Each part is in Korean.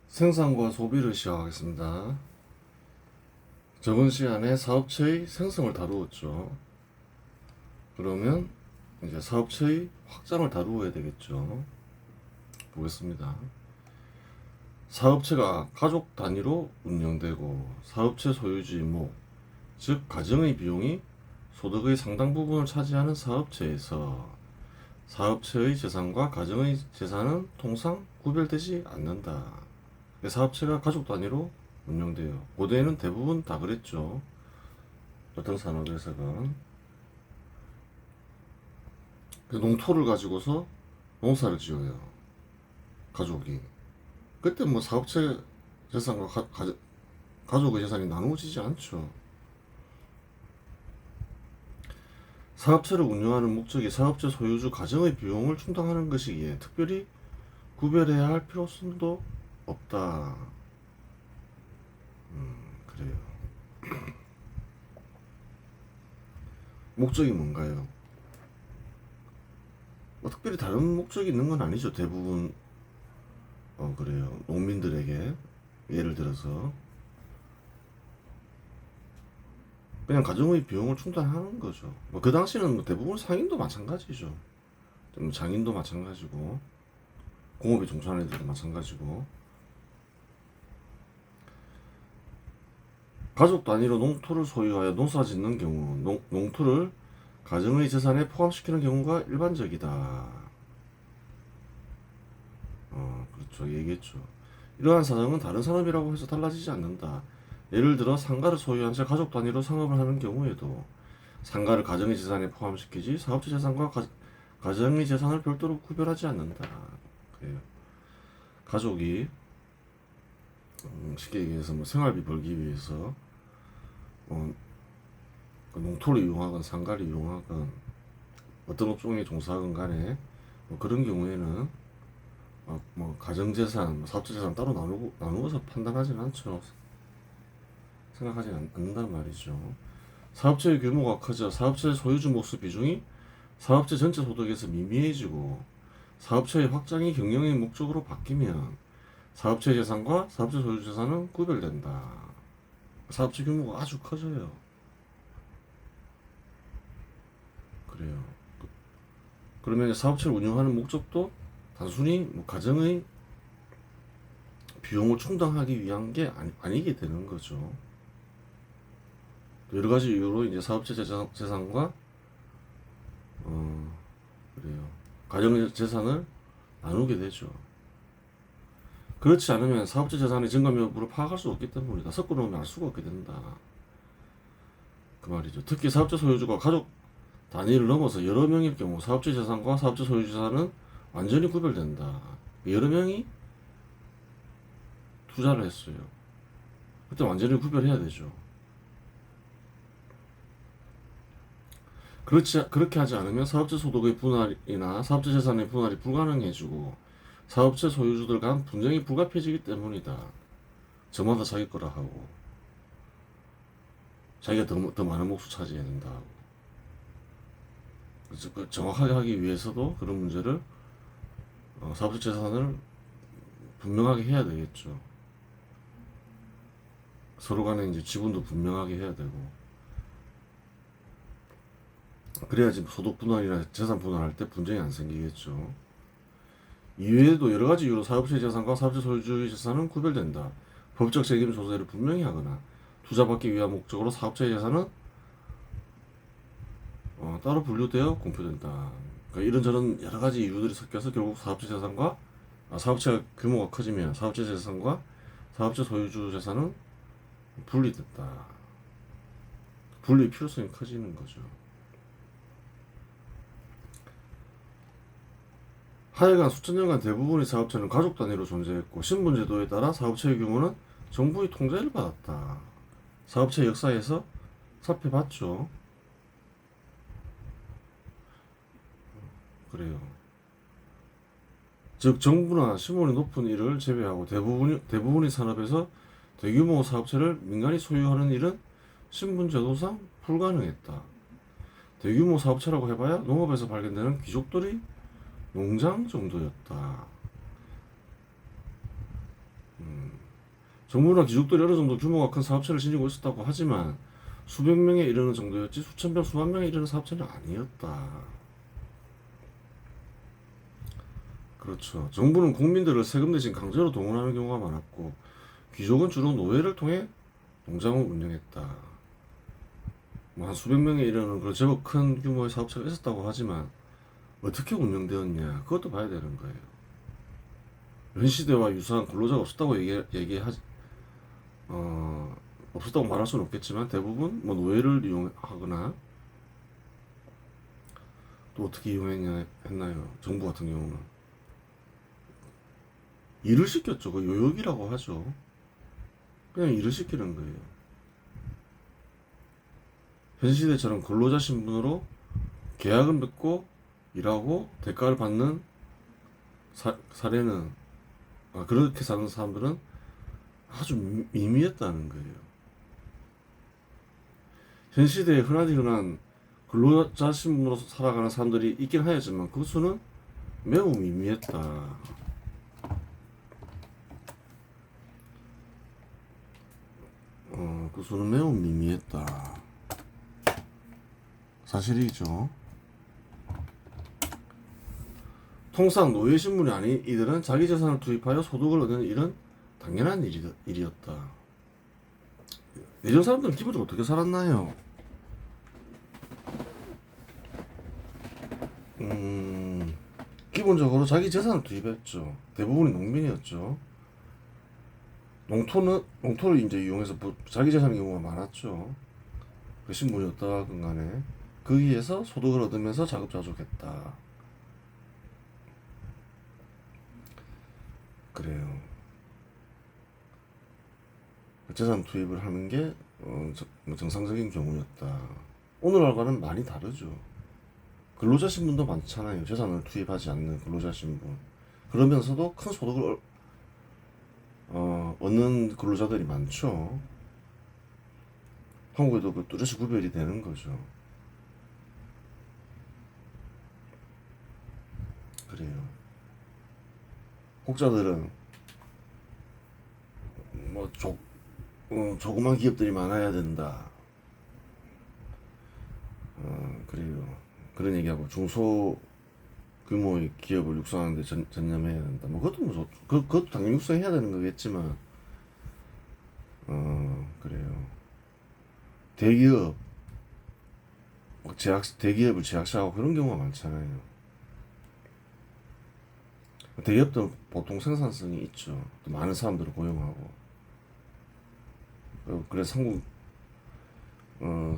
생산과 소비를 시작하겠습니다. 저번 시간에 사업체의 생성을 다루었죠. 그러면 이제 사업체의 확장을 다루어야 되겠죠. 보겠습니다. 사업체가 가족 단위로 운영되고 사업체 소유주 이목, 즉 가정의 비용이 소득의 상당 부분을 차지하는 사업체에서 사업체의 재산과 가정의 재산은 통상 구별되지 않는다. 사업체가 가족 단위로 운영돼요. 고대에는 대부분 다 그랬죠. 어떤 산업에서건 농토를 가지고서 농사를 지어요. 가족이. 그때 뭐 사업체 재산과 가족의 재산이 나누어지지 않죠. 사업체를 운영하는 목적이 사업체 소유주 가정의 비용을 충당하는 것이기에 특별히 구별해야 할 필요성도 없다. 그래요. 목적이 뭔가요? 뭐 특별히 다른 목적이 있는 건 아니죠. 대부분 그래요. 농민들에게 예를 들어서 그냥 가정의 비용을 충당하는 거죠. 뭐 그 당시는 뭐 대부분 상인도 마찬가지죠. 장인도 마찬가지고 공업에 종사하는 애들도 마찬가지고 가족 단위로 농토를 소유하여 농사 짓는 경우 농토를 가정의 재산에 포함시키는 경우가 일반적이다. 그렇죠. 얘기했죠. 이러한 사정은 다른 산업이라고 해서 달라지지 않는다. 예를 들어 상가를 소유한 채 가족 단위로 상업을 하는 경우에도 상가를 가정의 재산에 포함시키지 사업체 재산과 가정의 재산을 별도로 구별하지 않는다. 그래요. 가족이 쉽게 얘기해서 뭐 생활비 벌기 위해서 그 농토를 이용하건 상가를 이용하건 어떤 업종에 종사하건 간에 뭐 그런 경우에는 뭐 가정재산, 사업체재산 따로 나누어서 판단하지는 않죠. 생각하지 않는단 말이죠. 사업체의 규모가 커져 사업체 소유주 몫의 비중이 사업체 전체 소득에서 미미해지고 사업체의 확장이 경영의 목적으로 바뀌면 사업체 재산과 사업체 소유주 재산은 구별된다. 사업체 규모가 아주 커져요. 그래요. 그러면 사업체를 운영하는 목적도 단순히 뭐 가정의 비용을 충당하기 위한 게 아니게 되는 거죠. 여러 가지 이유로 이제 사업체 재산과 그래요. 가정 재산을 나누게 되죠. 그렇지 않으면 사업체 재산의 증감 여부를 파악할 수 없기 때문이다. 섞어 놓으면 알 수가 없게 된다. 그 말이죠. 특히 사업체 소유주가 가족 단위를 넘어서 여러 명일 경우 사업체 재산과 사업체 소유주 재산은 완전히 구별된다. 여러 명이 투자를 했어요. 그때 완전히 구별해야 되죠. 그렇게 하지 않으면 사업체 소득의 분할이나 사업체 재산의 분할이 불가능해지고 사업체 소유주들 간 분쟁이 불가피해지기 때문이다. 저마다 자기 거라 하고 자기가 더 많은 몫을 차지해야 된다 하고 그래서 정확하게 하기 위해서도 그런 문제를 사업체 재산을 분명하게 해야 되겠죠. 서로 간에 이제 지분도 분명하게 해야 되고 그래야지 소득 분할이나 재산 분할할 때 분쟁이 안 생기겠죠. 이외에도 여러 가지 이유로 사업체 재산과 사업체 소유주의 재산은 구별된다. 법적 책임 소재를 분명히 하거나 투자받기 위한 목적으로 사업체 재산은 따로 분류되어 공표된다. 그러니까 이런저런 여러 가지 이유들이 섞여서 결국 사업체 재산과 사업체 규모가 커지면 사업체 재산과 사업체 소유주 재산은 분리됐다. 분리 필요성이 커지는 거죠. 하여간 수천 년간 대부분의 사업체는 가족 단위로 존재했고 신분제도에 따라 사업체의 규모는 정부의 통제를 받았다. 사업체 역사에서 살펴봤죠. 그래요. 즉 정부나 신분이 높은 일을 제외하고 대부분의 산업에서 대규모 사업체를 민간이 소유하는 일은 신분제도상 불가능했다. 대규모 사업체라고 해봐야 농업에서 발견되는 귀족들의 농장 정도였다. 정부나 기족들이 어느 정도 규모가 큰 사업체를 지니고 있었다고 하지만 수백 명에 이르는 정도였지 수천 명, 수만 명에 이르는 사업체는 아니었다. 그렇죠. 정부는 국민들을 세금 대신 강제로 동원하는 경우가 많았고 귀족은 주로 노예를 통해 농장을 운영했다. 뭐 한 수백 명에 이르는 그런 제법 큰 규모의 사업체가 있었다고 하지만 어떻게 운영되었냐 그것도 봐야 되는 거예요. 현시대와 유사한 근로자가 없었다고 얘기하지 없었다고 말할 수는 없겠지만 대부분 뭐 노예를 이용하거나 또 어떻게 이용했냐 했나요? 정부 같은 경우는 일을 시켰죠. 그 요역이라고 하죠. 그냥 일을 시키는 거예요. 현 시대처럼 근로자 신분으로 계약을 맺고 일하고 대가를 받는 사례는 그렇게 사는 사람들은 아주 미미했다는 거예요. 현 시대에 흔한 근로자 신분으로 살아가는 사람들이 있긴 하였지만 그 수는 매우 미미했다. 그 수는 매우 미미했다. 사실이죠. 통상 노예 신분이 아닌 이들은 자기 재산을 투입하여 소득을 얻는 일은 당연한 일이었다. 예전 사람들은 기본적으로 어떻게 살았나요? 기본적으로 자기 재산을 투입했죠. 대부분이 농민이었죠. 농토를 이제 이용해서 자기 재산의 경우가 많았죠. 그 신분이었다건 간에 거기에서 소득을 얻으면서 자급자족했다. 그래요. 재산 투입을 하는 게 정상적인 경우였다. 오늘날과는 많이 다르죠. 근로자 신분도 많잖아요. 재산을 투입하지 않는 근로자 신분. 그러면서도 큰 소득을 얻는 근로자들이 많죠. 한국에도 그 뚜렷이 구별이 되는 거죠. 그래요. 혹자들은 뭐 조그만 기업들이 많아야 된다. 그래요. 그런 얘기하고 중소 규모의 기업을 육성하는데 전념해야 된다. 뭐 그것도 그것도 당연히 육성해야 되는 거겠지만, 그래요. 대기업 대기업을 제약사하고 그런 경우가 많잖아요. 대기업들은 보통 생산성이 있죠. 또 많은 사람들을 고용하고. 그래서 한국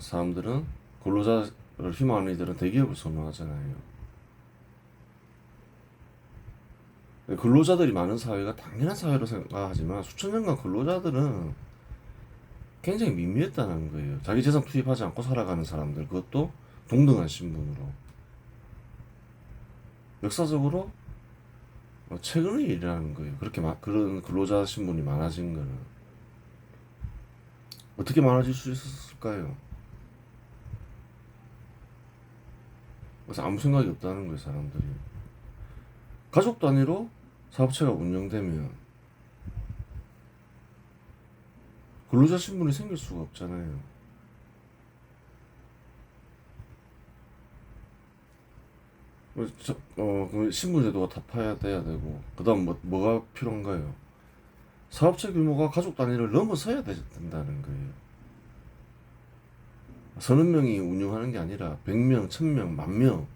사람들은 근로자를 희망하는 이들은 대기업을 선호하잖아요. 근로자들이 많은 사회가 당연한 사회로 생각하지만 수천 년간 근로자들은 굉장히 미미했다는 거예요. 자기 재산 투입하지 않고 살아가는 사람들, 그것도 동등한 신분으로. 역사적으로 최근의 일이라는 거예요. 그런 근로자 신분이 많아진 거는. 어떻게 많아질 수 있었을까요? 그래서 아무 생각이 없다는 거예요, 사람들이. 가족 단위로 사업체가 운영되면 근로자 신분이 생길 수가 없잖아요. 그 신분 제도가 다 파야 돼야 되고, 그 다음 뭐가 필요한가요? 사업체 규모가 가족 단위를 넘어서야 된다는 거예요. 서너 명이 운영하는 게 아니라 100명, 1000명, 10,000명.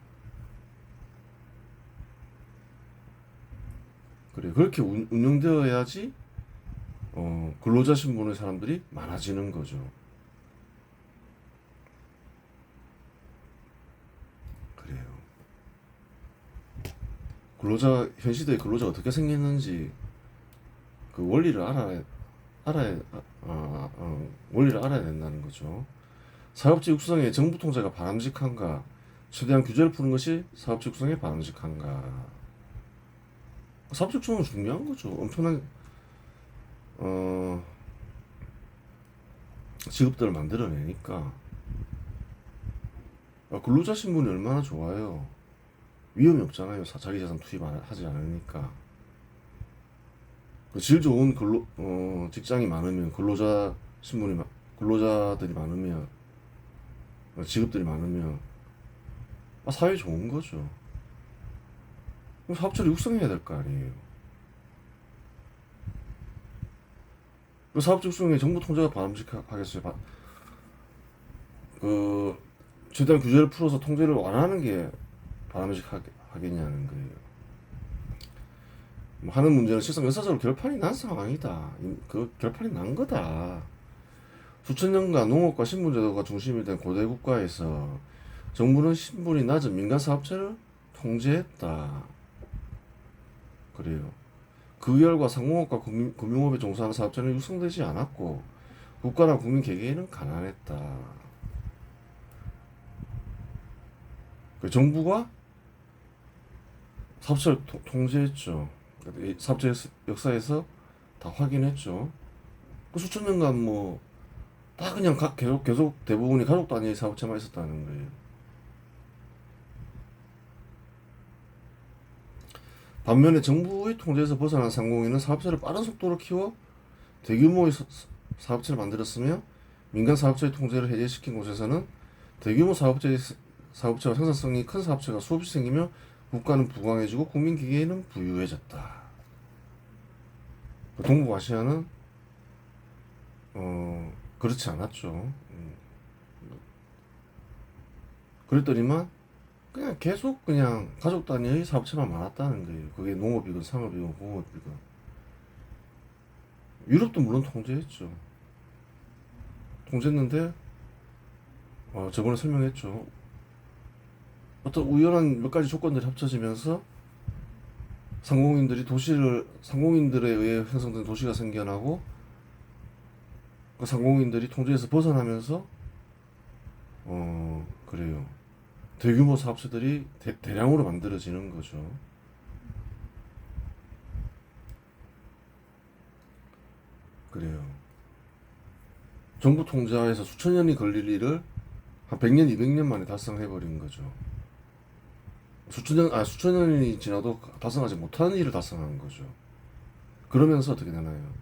그래, 그렇게 운영되어야지 근로자 신분의 사람들이 많아지는 거죠. 그래요. 현 시대의 근로자가 어떻게 생겼는지 그 원리를 원리를 알아야 된다는 거죠. 사업체 육성에 정부 통제가 바람직한가? 최대한 규제를 푸는 것이 사업체 육성에 바람직한가? 사업체 육성은 중요한 거죠. 엄청난 직업들을 만들어내니까. 근로자 신분이 얼마나 좋아요. 위험이 없잖아요. 자기 재산 투입 하지 않으니까. 질 좋은 직장이 많으면 근로자들이 많으면 직업들이 많으면 사회 좋은 거죠. 그럼 사업체를 육성해야 될 거 아니에요. 그 사업체 육성에 정부 통제가 바람직하겠어요? 최대한 규제를 풀어서 통제를 완화하는 게 바람직하겠냐는 거예요. 하는 문제는 실상 역사적으로 결판이 난 상황이다. 그 결판이 난 거다. 수천 년간 농업과 신분제도가 중심이 된 고대 국가에서 정부는 신분이 낮은 민간 사업체를 통제했다. 그래요. 그 결과 상공업과 금융업에 종사하는 사업체는 육성되지 않았고 국가나 국민 개개인은 가난했다. 정부가 사업체를 통제했죠. 사업체 역사에서 다 확인했죠. 수천 년간 다 그냥 계속 대부분이 가족 단위의 사업체만 있었다는 거예요. 반면에 정부의 통제에서 벗어난 상공인은 사업체를 빠른 속도로 키워 대규모의 사업체를 만들었으며 민간 사업체의 통제를 해제시킨 곳에서는 대규모 사업체와 생산성이 큰 사업체가 수없이 생기며 국가는 부강해지고 국민 기계는 부유해졌다. 동북아시아는 그렇지 않았죠. 그랬더니만 계속 가족 단위의 사업체만 많았다는 거예요. 그게 농업이건 상업이건 공업이건. 유럽도 물론 통제했죠. 통제했는데 저번에 설명했죠. 어떤 우연한 몇 가지 조건들이 합쳐지면서 상공인들에 의해 형성된 도시가 생겨나고 그 상공인들이 통제에서 벗어나면서 그래요. 대규모 사업체들이 대량으로 만들어지는 거죠. 그래요. 정부 통제하에서 수천 년이 걸릴 일을 한 100년, 200년 만에 달성해버린 거죠. 수천 년이 지나도 달성하지 못하는 일을 달성한 거죠. 그러면서 어떻게 되나요?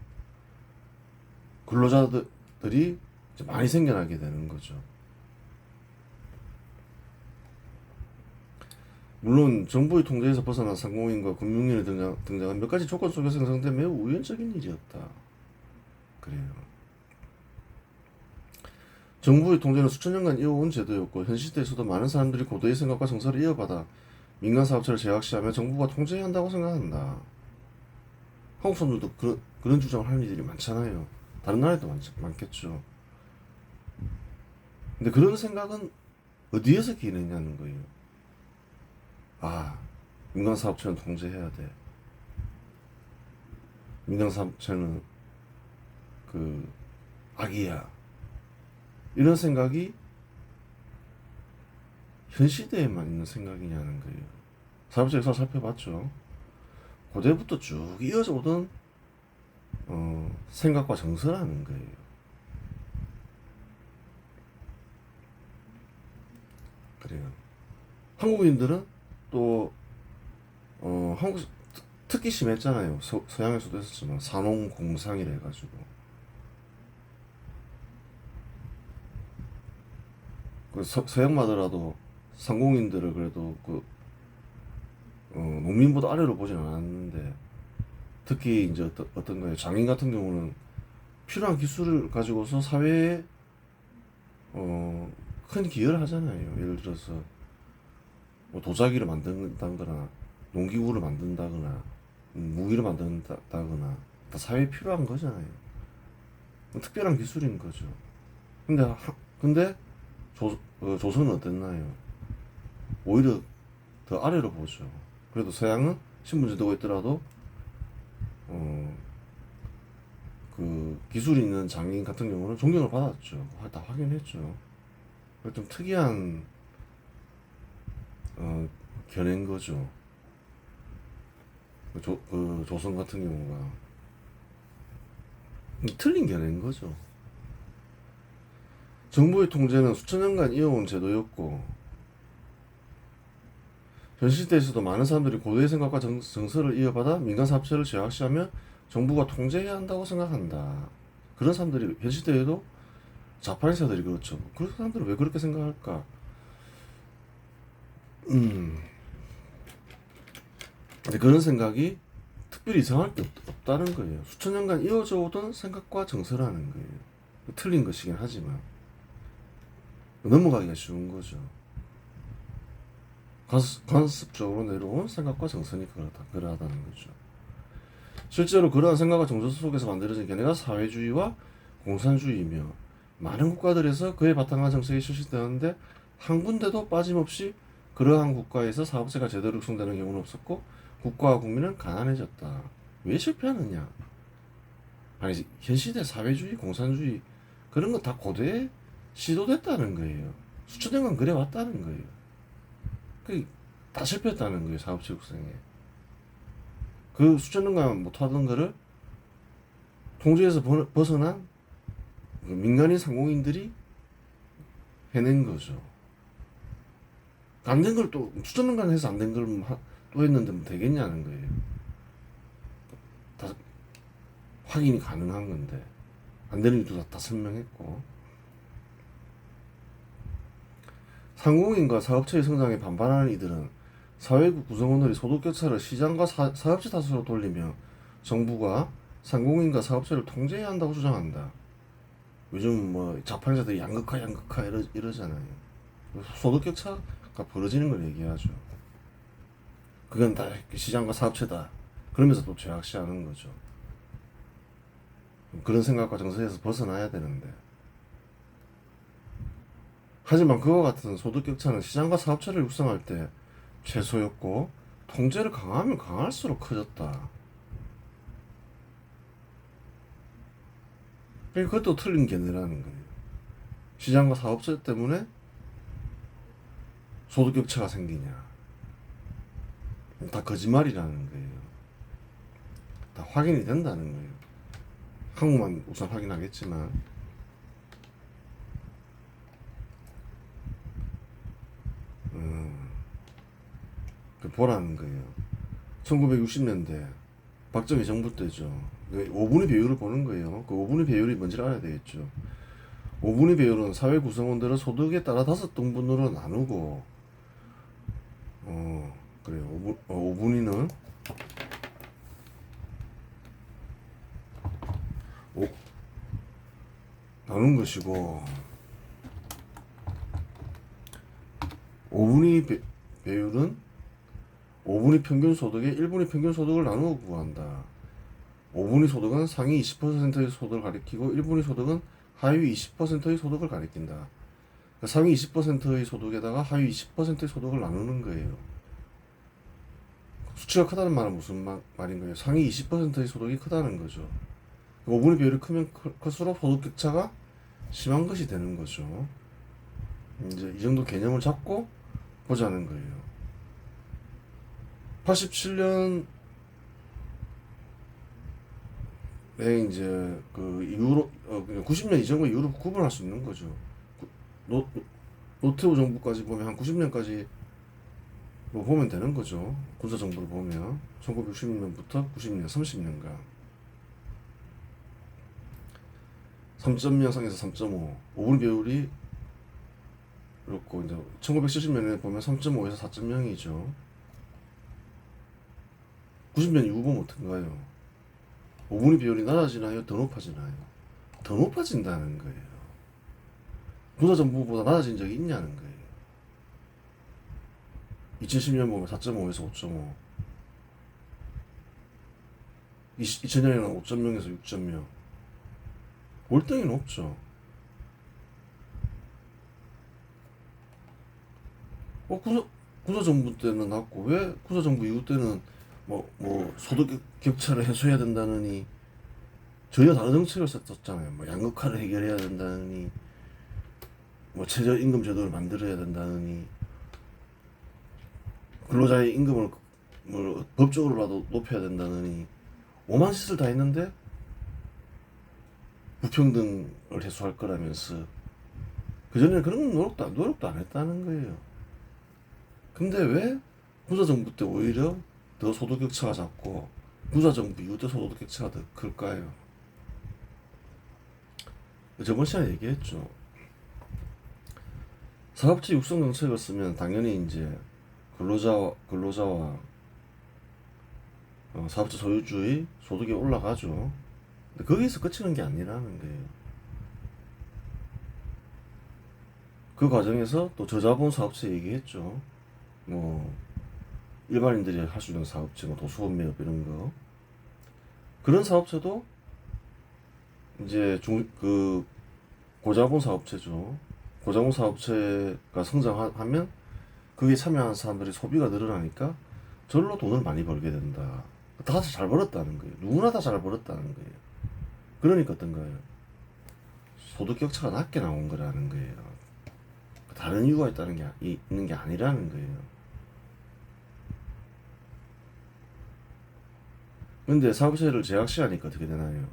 근로자들이 이제 많이 생겨나게 되는 거죠. 물론 정부의 통제에서 벗어난 상공인과 금융인이 등장한 몇 가지 조건 속에서 형성된 매우 우연적인 일이었다. 그래요. 정부의 통제는 수천 년간 이어온 제도였고 현 시대에서도 많은 사람들이 고도의 생각과 정서를 이어받아 민간 사업체를 제약시하며 정부가 통제해야 한다고 생각한다. 한국 사람들도 그런 주장을 하는 이들이 많잖아요. 다른 나라에도 많겠죠. 근데 그런 생각은 어디에서 기인했냐는 거예요. 민간 사업체는 통제해야 돼. 민간 사업체는 악이야. 이런 생각이 현 시대에만 있는 생각이냐는 거예요. 사업체 역사 살펴봤죠. 고대부터 쭉 이어져 오던 생각과 정서라는 거예요. 그래요. 한국인들은 또 한국 특히 심했잖아요. 서양에서도 했었지만 산농공상이라 해가지고 서양마더라도 상공인들을 그래도 농민보다 아래로 보진 않았는데 특히 이제 어떤 거예요. 장인 같은 경우는 필요한 기술을 가지고서 사회에 큰 기여를 하잖아요. 예를 들어서 도자기를 만든다거나 농기구를 만든다거나 무기를 만든다거나 다 사회에 필요한 거잖아요. 특별한 기술인 거죠. 근데 조선은 어땠나요? 오히려 더 아래로 보죠. 그래도 서양은 신분제도가 있더라도 기술이 있는 장인 같은 경우는 존경을 받았죠. 다 확인했죠. 좀 특이한 견해인 거죠. 조선 같은 경우가 틀린 견해인 거죠. 정부의 통제는 수천 년간 이어온 제도였고 현 시대에서도 많은 사람들이 고도의 생각과 정서를 이어받아 민간 사업체를 제약시하며 정부가 통제해야 한다고 생각한다. 그런 사람들이 현 시대에도 좌파 인사들이 그렇죠. 그런 사람들은 왜 그렇게 생각할까? 근데 그런 생각이 특별히 이상할 게 없다는 거예요. 수천 년간 이어져 오던 생각과 정서라는 거예요. 틀린 것이긴 하지만 넘어가기가 쉬운 거죠. 관습적으로 내려온 생각과 정서니 그러하다는 거죠. 실제로 그러한 생각과 정서 속에서 만들어진 견해가 사회주의와 공산주의이며 많은 국가들에서 그에 바탕한 정책이 실시되었는데 한 군데도 빠짐없이 그러한 국가에서 사업체가 제대로 육성되는 경우는 없었고 국가와 국민은 가난해졌다. 왜 실패하느냐? 아니 현 시대 사회주의, 공산주의 그런 거 다 고대에 시도됐다는 거예요. 수천 년간 그래 왔다는 거예요. 다 실패했다는 거예요. 사업체 육성에. 그 수천 년간 못하던 거를 통제에서 벗어난 그 민간인 상공인들이 해낸 거죠. 안 된 걸 또 수천 년간 해서 안 된 걸 또 했는데 뭐 되겠냐는 거예요. 다 확인이 가능한 건데 안 되는 이유도 다 설명했고 상공인과 사업체의 성장에 반발하는 이들은 사회국 구성원들이 소득격차를 시장과 사업체 탓으로 돌리며 정부가 상공인과 사업체를 통제해야 한다고 주장한다. 요즘 뭐 자판자들이 양극화 이러잖아요. 소득격차가 벌어지는 걸 얘기하죠. 그건 다 시장과 사업체다. 그러면서 또 죄악시하는 거죠. 그런 생각과 정서에서 벗어나야 되는데 하지만 그와 같은 소득격차는 시장과 사업체를 육성할 때 최소였고 통제를 강하면 강할수록 커졌다. 그것도 틀린 견해라는 거예요. 시장과 사업체 때문에 소득격차가 생기냐. 다 거짓말이라는 거예요. 다 확인이 된다는 거예요. 한국만 우선 확인하겠지만 보라는 거예요. 1960년대 박정희 정부 때죠. 5분위 배율을 보는 거예요. 그 5분위 배율이 뭔지를 알아야 되겠죠. 5분위 배율은 사회 구성원들을 소득에 따라 5등분으로 나누고 그래요. 5분위는 나눈 것이고 5분위 배율은 5분위 평균 소득에 1분위 평균 소득을 나누어 구한다. 5분위 소득은 상위 20%의 소득을 가리키고 1분위 소득은 하위 20%의 소득을 가리킨다. 그러니까 상위 20%의 소득에다가 하위 20%의 소득을 나누는 거예요. 수치가 크다는 말은 무슨 말인 거예요? 상위 20%의 소득이 크다는 거죠. 5분위 비율이 크면 클수록 소득 격차가 심한 것이 되는 거죠. 이제 이 정도 개념을 잡고 보자는 거예요. 87년에 이제 그 이후로 90년 이전과 이후로 구분할 수 있는 거죠. 노태우 정부까지 보면 한 90년까지 뭐 보면 되는 거죠. 군사 정부를 보면 1960년부터 90년 30년간 3.0상에서 3.5 5분 비율이 그렇고 이제 1970년에 보면 3.5에서 4.0이죠. 90년 이후 보면 어떤가요? 5분위 비율이 낮아지나요? 더 높아지나요? 더 높아진다는 거예요. 군사정부보다 낮아진 적이 있냐는 거예요. 2010년 보면 4.5에서 5.5 2000년에는 5.0에서 6.0 월등히 높죠. 군사정부 때는 낮고 왜 군사정부 이후 때는 뭐 소득 격차를 해소해야 된다느니 전혀 다른 정책을 썼잖아요. 뭐 양극화를 해결해야 된다느니 뭐 최저임금 제도를 만들어야 된다느니 근로자의 임금을 뭐 법적으로라도 높여야 된다느니 오만 짓을 다 했는데 불평등을 해소할 거라면서 그전에는 그런 노력도 안 했다는 거예요. 근데 왜 군사정부 때 오히려 더 소득격차가 작고 부자정부 이후 때 소득격차가 더 클까요? 저번 시간에 얘기했죠. 사업체 육성 정책을 쓰면 당연히 이제 근로자와 사업체 소유주의 소득이 올라가죠. 근데 거기서 그치는 게 아니라는 거예요. 그 과정에서 또 저자본 사업체 얘기했죠. 뭐 일반인들이 할 수 있는 사업체, 뭐 도수업 매업 이런 거, 그런 사업체도 이제 그 고자본 사업체죠. 고자본 사업체가 성장하면 그게 참여하는 사람들이 소비가 늘어나니까 절로 돈을 많이 벌게 된다. 다 잘 벌었다는 거예요. 누구나 다 잘 벌었다는 거예요. 그러니까 어떤 거예요? 소득 격차가 낮게 나온 거라는 거예요. 다른 이유가 있는 게 아니라는 거예요. 근데 사업체를 제약시하니까 어떻게 되나요?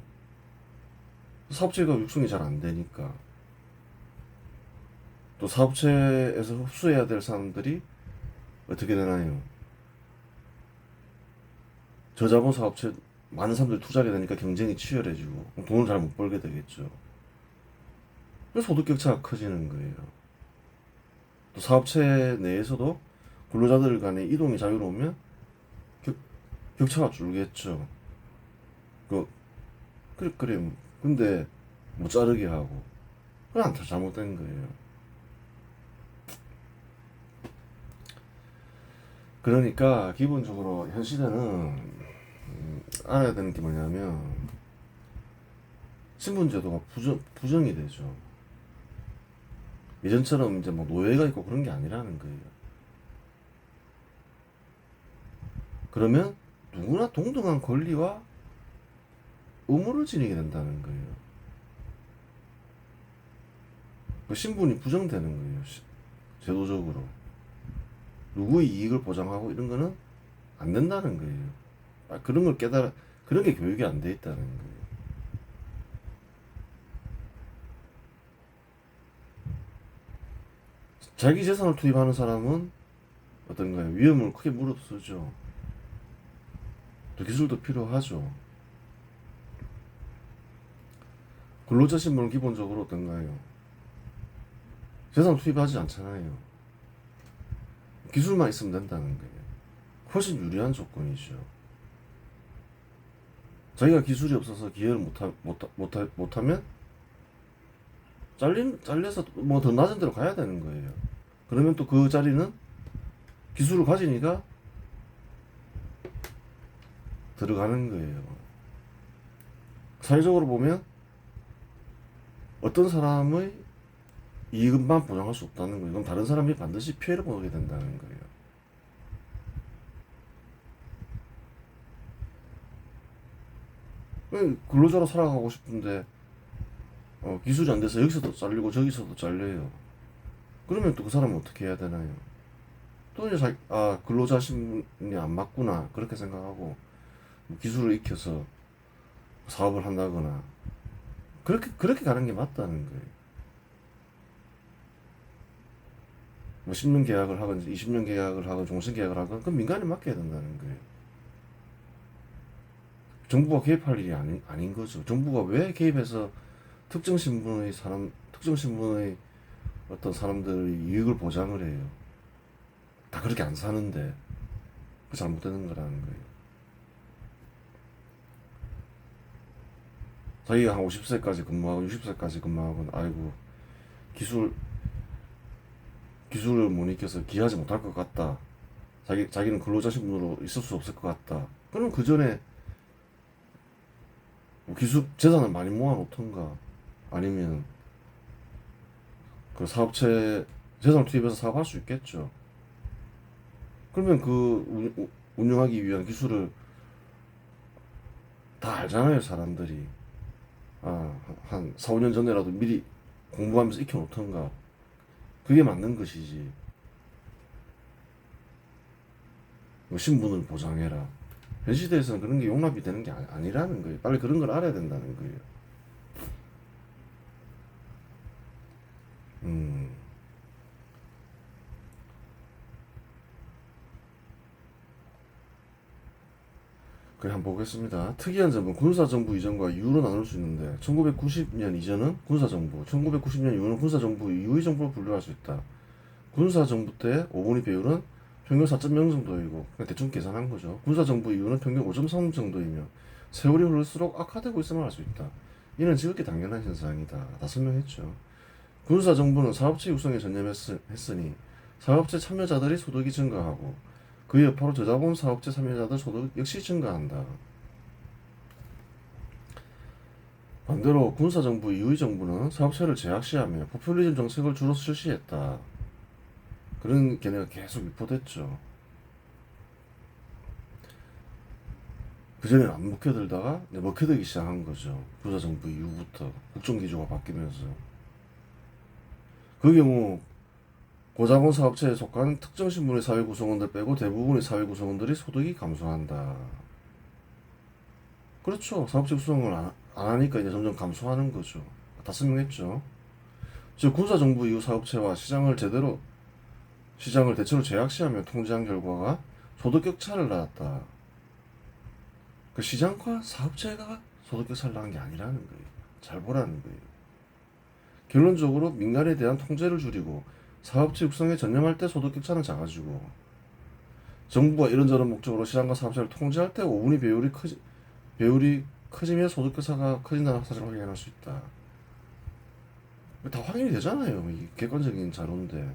사업체가 육성이 잘 안 되니까 또 사업체에서 흡수해야 될 사람들이 어떻게 되나요? 저자본 사업체 많은 사람들이 투자하게 되니까 경쟁이 치열해지고 돈을 잘 못 벌게 되겠죠. 그래서 소득 격차가 커지는 거예요. 또 사업체 내에서도 근로자들 간의 이동이 자유로우면 격차가 줄겠죠. 그 그래. 근데 못 자르게 하고 그건 다 잘못된 거예요. 그러니까 기본적으로 현 시대는 알아야 되는 게 뭐냐면 신분제도가 부정이 되죠. 예전처럼 이제 뭐 노예가 있고 그런 게 아니라는 거예요. 그러면 누구나 동등한 권리와 의무를 지니게 된다는 거예요. 그 신분이 부정되는 거예요. 제도적으로. 누구의 이익을 보장하고 이런 거는 안 된다는 거예요. 그런 걸 그런 게 교육이 안 돼 있다는 거예요. 자기 재산을 투입하는 사람은 어떤가요? 위험을 크게 무릅쓰죠. 또 기술도 필요하죠. 근로자 신분은 기본적으로 어떤가요? 재산 투입하지 않잖아요. 기술만 있으면 된다는 거예요. 훨씬 유리한 조건이죠. 자기가 기술이 없어서 기여를 못하면 잘려서 뭐 더 낮은 데로 가야 되는 거예요. 그러면 또 그 자리는 기술을 가지니까 들어가는 거예요. 사회적으로 보면 어떤 사람의 이익만 보장할 수 없다는 거예요. 그럼 다른 사람이 반드시 피해를 보게 된다는 거예요. 근로자로 살아가고 싶은데 기술이 안 돼서 여기서도 잘리고 저기서도 잘려요. 그러면 또 그 사람은 어떻게 해야 되나요? 또 이제 근로자 신분이 안 맞구나 그렇게 생각하고 뭐 기술을 익혀서 사업을 한다거나 그렇게 가는 게 맞다는 거예요. 뭐 10년 계약을 하건 20년 계약을 하건 종신 계약을 하건 그건 민간에 맡겨야 된다는 거예요. 정부가 개입할 일이 아닌 거죠. 정부가 왜 개입해서 특정 신분의 어떤 사람들의 이익을 보장을 해요. 다 그렇게 안 사는데 그 잘못되는 거라는 거예요. 자기가 한 50세까지 근무하고 60세까지 근무하고 아이고 기술 기술을 못 익혀서 기하지 못할 것 같다. 자기는 근로자 신분으로 있을 수 없을 것 같다. 그럼 그 전에 뭐 기술 재산을 많이 모아놓던가 아니면 그 사업체 재산을 투입해서 사업할 수 있겠죠. 그러면 그 운영하기 위한 기술을 다 알잖아요, 사람들이. 한 4, 5년 전에라도 미리 공부하면서 익혀놓던가. 그게 맞는 것이지. 뭐 신분을 보장해라. 현 시대에서는 그런 게 용납이 되는 게 아니라는 거예요. 빨리 그런 걸 알아야 된다는 거예요. 음. 그래 한번 보겠습니다. 특이한 점은 군사정부 이전과 이후로 나눌 수 있는데 1990년 이전은 군사정부, 1990년 이후는 군사정부 이후의 정부로 분류할 수 있다. 군사정부 때 5분위 배율은 평균 4.0 정도이고 그냥 대충 계산한 거죠. 군사정부 이후는 평균 5.3 정도이며 세월이 흐를수록 악화되고 있음을 알 수 있다. 이는 지극히 당연한 현상이다. 다 설명했죠. 군사정부는 사업체 육성에 전념했으니 사업체 참여자들의 소득이 증가하고 그 여파로 저자본 사업체 참여자들 소득 역시 증가한다. 반대로 군사정부 이후의 정부는 사업체를 제약시하며 포퓰리즘 정책을 주로 실시했다. 그런 견해가 계속 유포됐죠. 그전에는 안 먹혀들다가 먹혀들기 시작한 거죠. 군사정부 이후부터 국정기조가 바뀌면서. 그 경우 고자본 사업체에 속한 특정 신분의 사회 구성원들 빼고 대부분의 사회 구성원들이 소득이 감소한다. 그렇죠. 사업체 구성을 안 하니까 이제 점점 감소하는 거죠. 다 설명했죠. 즉 군사정부 이후 사업체와 시장을 대체로 제약시하며 통제한 결과가 소득격차를 낳았다. 그 시장과 사업체가 소득격차를 낳은 게 아니라는 거예요. 잘 보라는 거예요. 결론적으로 민간에 대한 통제를 줄이고 사업체 육성에 전념할 때 소득격차는 작아지고 정부가 이런저런 목적으로 시장과 사업체를 통제할 때 5분위 배율이 커지면 소득격차가 커진다는 사실을 확인할 수 있다. 다 확인이 되잖아요. 이게 객관적인 자료인데.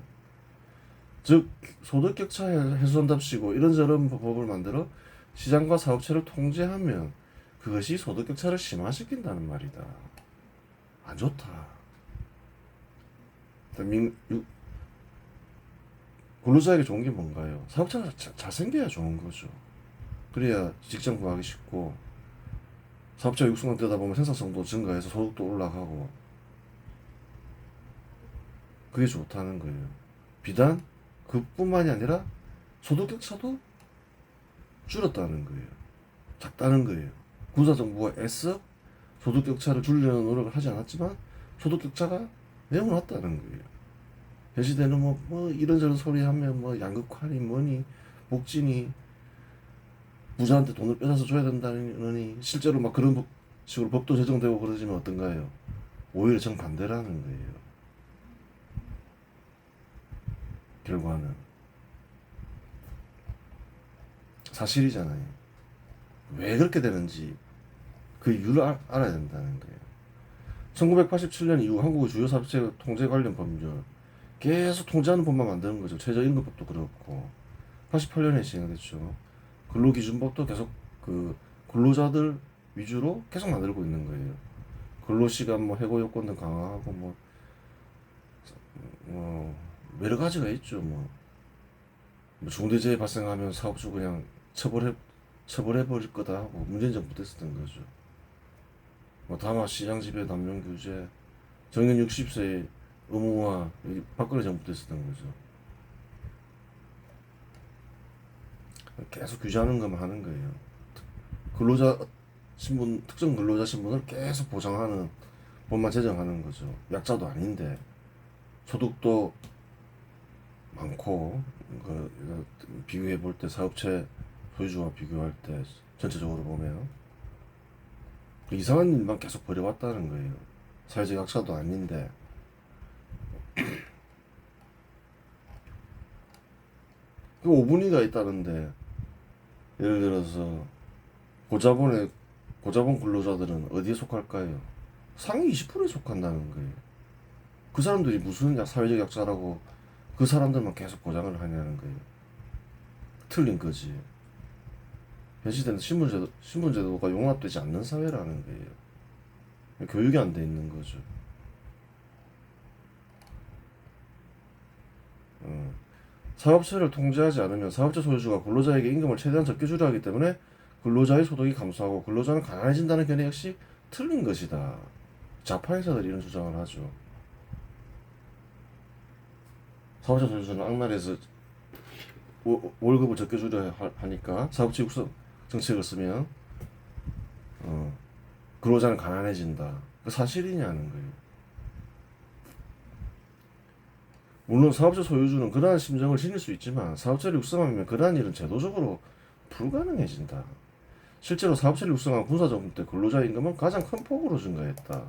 즉 소득격차 해소한답시고 이런저런 법을 만들어 시장과 사업체를 통제하면 그것이 소득격차를 심화시킨다는 말이다. 안 좋다. 근로자에게 좋은 게 뭔가요? 사업체가 잘생겨야 좋은 거죠. 그래야 직장 구하기 쉽고 사업체가 육성만 되다 보면 생산성도 증가해서 소득도 올라가고 그게 좋다는 거예요. 비단 그뿐만이 아니라 소득격차도 줄었다는 거예요. 작다는 거예요. 군사정부가 애써 소득격차를 줄이려는 노력을 하지 않았지만 소득격차가 매우 낮다는 거예요. 현 시대는 뭐 이런저런 소리 하면 뭐 양극화니 뭐니 복지니 부자한테 돈을 뺏어서 줘야 된다니 실제로 막 그런 식으로 법도 제정되고 그러지만 어떤가요? 오히려 정반대라는 거예요. 결과는 사실이잖아요. 왜 그렇게 되는지 그 이유를 알아야 된다는 거예요. 1987년 이후 한국의 주요 사업체 통제 관련 법률 계속 통제하는 법만 만드는 거죠. 최저임금법도 그렇고 88년에 시행됐죠. 근로기준법도 계속 그 근로자들 위주로 계속 만들고 있는 거예요. 근로시간 뭐 해고 요건 등 강화하고 여러 가지가 있죠. 뭐 중대재해 발생하면 사업주 그냥 처벌해버릴 거다 하고 문재인 정부 때 썼던 거죠. 뭐 다마 시장 지배 남용 규제, 정년 60세 의무화 박근혜 정부 때 썼던 거죠. 계속 규제하는 것만 하는 거예요. 근로자 신분 특정 근로자 신분을 계속 보장하는 법만 제정하는 거죠. 약자도 아닌데 소득도 많고 비교해 볼 때 사업체 소유주와 비교할 때 전체적으로 보면 이상한 일만 계속 벌여왔다는 거예요. 사회적 약자도 아닌데 그 5분위가 있다는데 예를 들어서 고자본 근로자들은 어디에 속할까요? 상위 20%에 속한다는 거예요. 그 사람들이 무슨 사회적 약자라고 그 사람들만 계속 보장을 하냐는 거예요. 틀린 거지. 현 시대는 신분제도가 용납되지 않는 사회라는 거예요. 교육이 안 돼 있는 거죠. 사업체를 통제하지 않으면 사업체 소유주가 근로자에게 임금을 최대한 적게 주려 하기 때문에 근로자의 소득이 감소하고 근로자는 가난해진다는 견해 역시 틀린 것이다. 좌파에서들 이런 주장을 하죠. 사업체 소유주는 악랄해서 월급을 적게 주려 하니까 사업체 육성 정책을 쓰면 근로자는 가난해진다. 그 사실이냐는 거예요. 물론 사업체 소유주는 그러한 심정을 지닐 수 있지만 사업체를 육성하면 그러한 일은 제도적으로 불가능해진다. 실제로 사업체를 육성한 군사정부 때 근로자 임금은 가장 큰 폭으로 증가했다.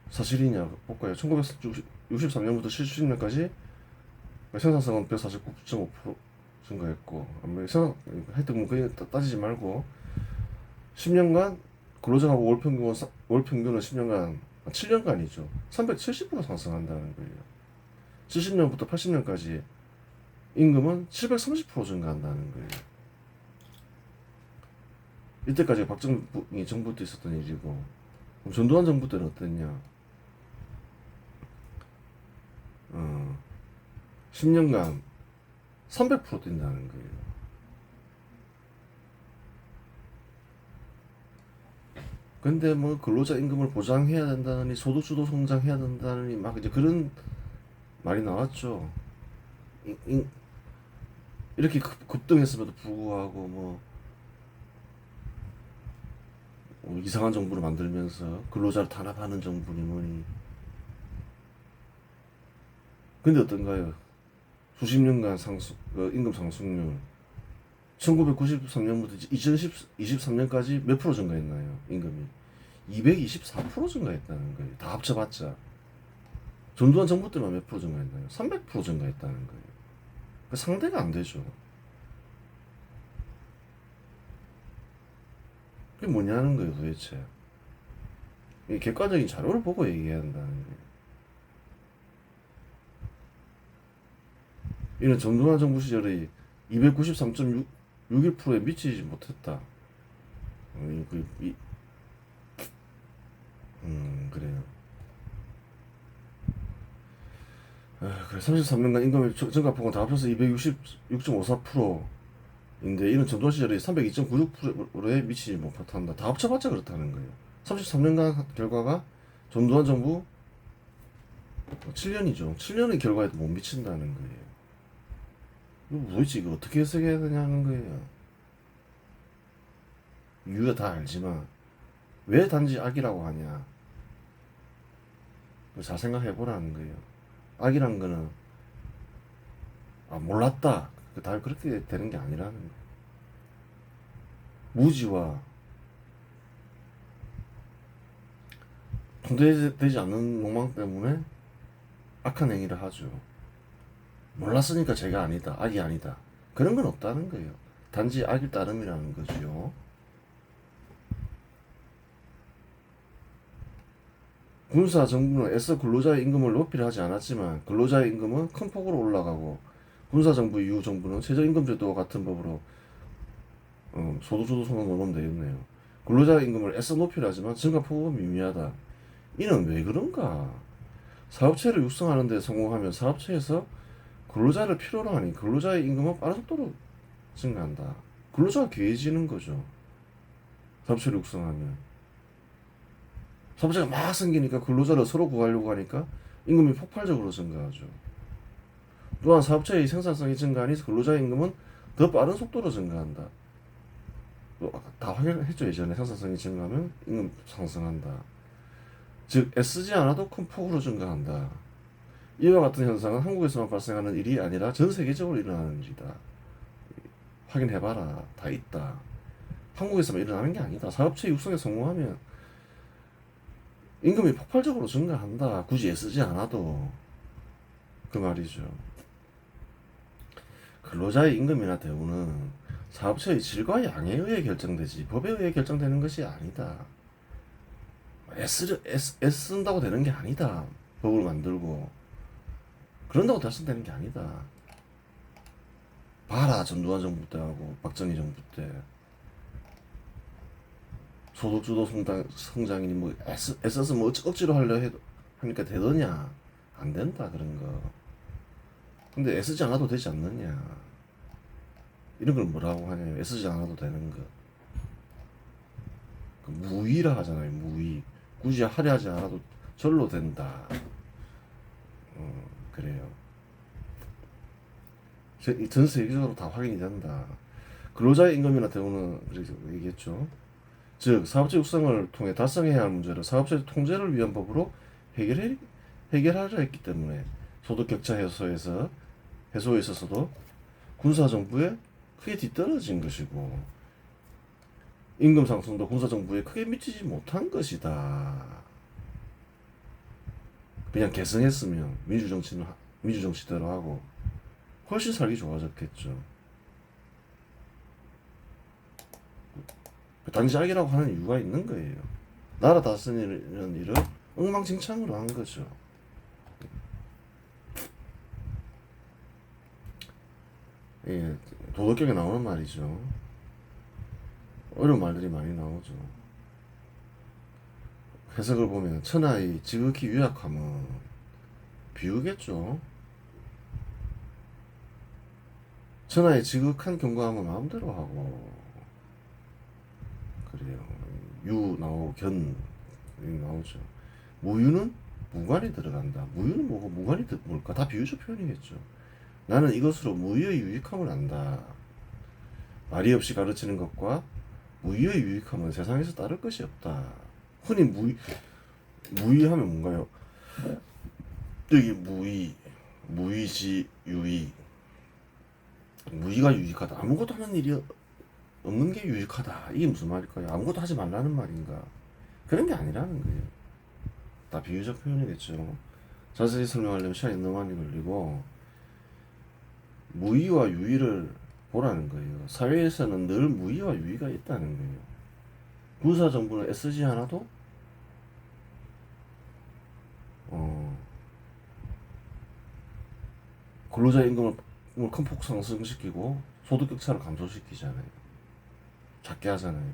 사실이냐 볼까요? 1963년부터 70년까지 생산성은 149.5% 증가했고, 하여튼 뭐 그게 따지지 말고 10년간 근로자하고 월 평균은 10년간 7년간이죠. 370% 상승한다는 거예요. 70년부터 80년까지 임금은 730% 증가한다는 거예요. 이때까지 박정희 정부 때 있었던 일이고, 그럼 전두환 정부 때는 어땠냐? 10년간 300% 뛴다는 거예요. 근데 뭐 근로자 임금을 보장해야 된다느니 소득주도 성장해야 된다느니 막 이제 그런 말이 나왔죠. 이렇게 급등했음에도 불구하고 이상한 정부를 만들면서 근로자를 탄압하는 정부니 뭐니. 근데 어떤가요? 수십 년간 임금 상승률 1993년부터 2023년까지 몇 프로 증가했나요? 임금이 224% 증가했다는 거예요. 다 합쳐봤자. 전두환 정부 때만 몇 프로 증가했나요? 300% 증가했다는 거예요. 그 상대가 안 되죠. 그게 뭐냐는 거예요, 도대체. 이 객관적인 자료를 보고 얘기해야 한다는 거예요. 이는 전두환 정부 시절에 293.61%에 미치지 못했다. 그래요. 그래 33년간 임금의 증가폭은 다 합쳐서 266.54%인데 이는 전두환 시절에 302.96%에 미치지 못한다. 다 합쳐봤자 그렇다는 거예요. 33년간 결과가 전두환 정부 7년이죠. 7년의 결과에도 못 미친다는 거예요. 이거 뭐지? 이거 어떻게 해석해야 되냐는 거예요. 이유가 다 알지만 왜 단지 악이라고 하냐? 잘 생각해 보라는 거예요. 악이란 거는 몰랐다. 다 그렇게 되는 게 아니라는 거예요. 무지와 통제되지 않는 욕망 때문에 악한 행위를 하죠. 몰랐으니까 죄가 아니다, 악이 아니다. 그런 건 없다는 거예요. 단지 악일 따름이라는 거지요. 군사 정부는 애써 근로자의 임금을 높이려 하지 않았지만 근로자의 임금은 큰 폭으로 올라가고 군사 정부 이후 정부는 최저임금제도와 같은 법으로 소득주도 성능 논문되어 있네요. 근로자의 임금을 애써 높이려 하지만 증가폭은 미미하다. 이는 왜 그런가? 사업체를 육성하는 데 성공하면 사업체에서 근로자를 필요로 하니 근로자의 임금은 빠른 속도로 증가한다. 근로자가 귀해지는 거죠. 사업체를 육성하면. 사업체가 막 생기니까 근로자를 서로 구하려고 하니까 임금이 폭발적으로 증가하죠. 또한 사업체의 생산성이 증가하니 근로자의 임금은 더 빠른 속도로 증가한다. 다 확인했죠. 예전에 생산성이 증가하면 임금 상승한다. 즉 애쓰지 않아도 큰 폭으로 증가한다. 이와 같은 현상은 한국에서만 발생하는 일이 아니라 전 세계적으로 일어나는 일이다. 확인해봐라. 다 있다. 한국에서만 일어나는 게 아니다. 사업체 육성에 성공하면 임금이 폭발적으로 증가한다. 굳이 애쓰지 않아도. 그 말이죠. 근로자의 임금이나 대우는 사업체의 질과 양에 의해 결정되지 법에 의해 결정되는 것이 아니다. 애쓴다고 되는 게 아니다. 법을 만들고 그런다고 달성되는 게 아니다. 봐라, 전두환 정부 때하고 박정희 정부 때 소득주도 성장이니 뭐 애써서 뭐 억지로 하니까 되더냐? 안 된다 그런 거. 근데 애쓰지 않아도 되지 않느냐? 이런 걸 뭐라고 하냐면 애쓰지 않아도 되는 거. 그 무의라 하잖아요. 무의. 굳이 하려 하지 않아도 절로 된다. 그래요. 전 세계적으로 다 확인이 된다. 근로자의 임금이나 대우는 그렇게 얘기했죠. 즉 사업체 육성을 통해 달성해야 할 문제를 사업체 통제를 위한 법으로 해결하려 했기 때문에 소득 격차 해소에 있어서도 군사 정부의 크게 뒤떨어진 것이고 임금 상승도 군사정부에 크게 미치지 못한 것이다. 그냥 계승했으면 민주정치대로 하고 훨씬 살기 좋아졌겠죠. 당시악이라고 하는 이유가 있는 거예요. 나라 다스리는 일을 엉망진창으로 한 거죠. 예, 도덕경에 나오는 말이죠. 어려운 말들이 많이 나오죠. 해석을 보면 천하의 지극히 유약함은 비유겠죠. 천하의 지극한 경고함은 마음대로 하고 그래요. 유 나오고 견 나오죠. 무유는 무관이 들어간다. 무유는 뭐고 무관이 뭘까? 다 비유적 표현이겠죠. 나는 이것으로 무유의 유익함을 안다. 말이 없이 가르치는 것과 무유의 유익함은 세상에서 따를 것이 없다. 흔히 무의하면 뭔가요? 여기 무의지 유의. 무의가 유익하다. 아무것도 하는 일이 없는 게 유익하다. 이게 무슨 말일까요? 아무것도 하지 말라는 말인가? 그런 게 아니라는 거예요. 다 비유적 표현이겠죠. 자세히 설명하려면 시간이 너무 많이 걸리고 무의와 유의를 보라는 거예요. 사회에서는 늘 무의와 유의가 있다는 거예요. 군사정부는 애쓰지 않아도 근로자 임금을 큰 폭 상승시키고 소득 격차를 감소시키잖아요. 작게 하잖아요.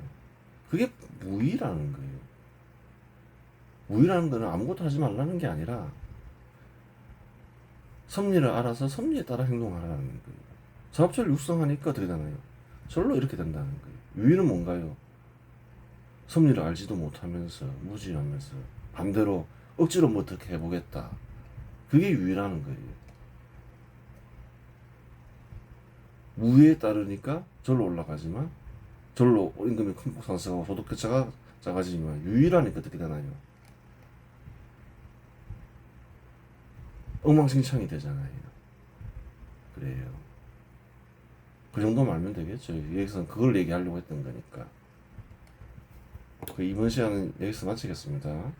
그게 무의라는 거예요. 무의라는 거는 아무것도 하지 말라는 게 아니라 섭리를 알아서 섭리에 따라 행동하라는 거예요. 사업체를 육성하니까 어떻게 되나요? 절로 이렇게 된다는 거예요. 유의는 뭔가요? 섭리를 알지도 못하면서 무지하면서 반대로 억지로 뭐 어떻게 해보겠다. 그게 유의라는 거예요. 무의에 따르니까 절로 올라가지만 절로 임금이 큰 폭 상승하고 소득 격차가 작아지지만 유의라니까 어떻게 되나요? 엉망진창이 되잖아요. 그래요. 그 정도만 알면 되겠죠. 여기서는 그걸 얘기하려고 했던 거니까. 이번 시간은 여기서 마치겠습니다.